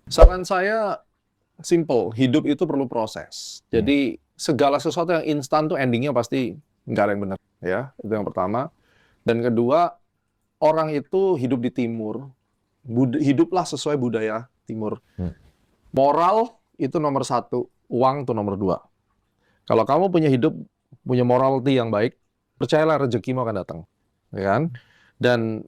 Saran saya simple, hidup itu perlu proses. Jadi segala sesuatu yang instan tuh endingnya pasti nggak ada yang benar, ya. Itu yang pertama. Dan kedua, orang itu hidup di timur, hiduplah sesuai budaya timur. Moral itu nomor satu, uang itu nomor dua. Kalau kamu punya hidup, punya morality yang baik, percayalah rezekimu akan datang, ya kan? Dan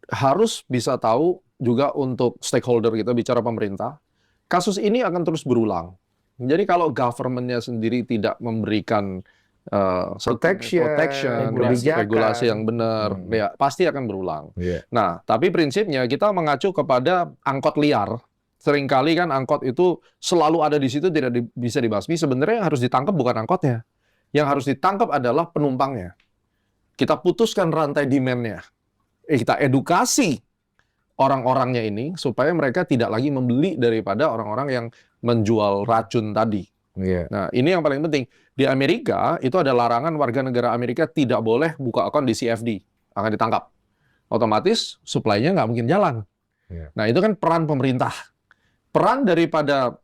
harus bisa tahu juga untuk stakeholder kita bicara pemerintah, kasus ini akan terus berulang. Jadi kalau government-nya sendiri tidak memberikan protection, regulasi yang benar, ya pasti akan berulang. Nah, tapi prinsipnya kita mengacu kepada angkot liar. Seringkali kan angkot itu selalu ada di situ, tidak bisa dibasmi. Sebenarnya yang harus ditangkap bukan angkotnya. Yang harus ditangkap adalah penumpangnya. Kita putuskan rantai demand-nya. Kita edukasi orang-orangnya ini supaya mereka tidak lagi membeli daripada orang-orang yang menjual racun tadi. Nah, ini yang paling penting. Di Amerika, itu ada larangan warga negara Amerika tidak boleh buka akun di CFD. Akan ditangkap. Otomatis, supply-nya nggak mungkin jalan. Nah, itu kan peran pemerintah. Peran daripada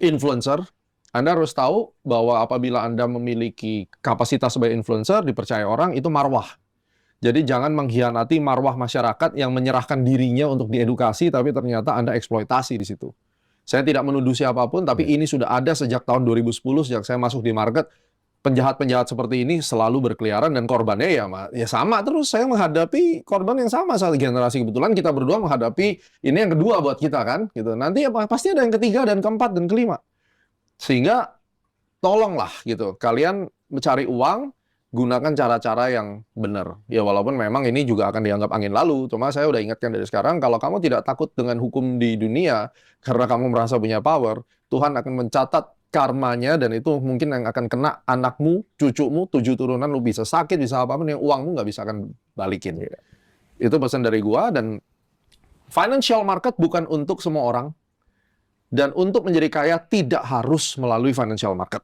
influencer, Anda harus tahu bahwa apabila Anda memiliki kapasitas sebagai influencer, dipercaya orang, itu marwah. Jadi jangan mengkhianati marwah masyarakat yang menyerahkan dirinya untuk diedukasi, tapi ternyata Anda eksploitasi di situ. Saya tidak menuduh siapapun, tapi ini sudah ada sejak tahun 2010, sejak saya masuk di market. Penjahat-penjahat seperti ini selalu berkeliaran dan korbannya ya sama terus. Saya menghadapi korban yang sama satu generasi. Kebetulan kita berdua menghadapi ini yang kedua buat kita kan, gitu. Nanti pasti ada yang ketiga dan keempat dan kelima. Sehingga tolonglah gitu, kalian mencari uang, gunakan cara-cara yang benar. Ya walaupun memang ini juga akan dianggap angin lalu, cuma saya udah ingatkan dari sekarang, kalau kamu tidak takut dengan hukum di dunia, karena kamu merasa punya power, Tuhan akan mencatat karmanya, dan itu mungkin yang akan kena anakmu, cucumu, 7 turunan, lu bisa sakit, bisa apapun, yang uangmu nggak bisa akan balikin. Itu pesan dari gua, dan financial market bukan untuk semua orang, dan untuk menjadi kaya tidak harus melalui financial market.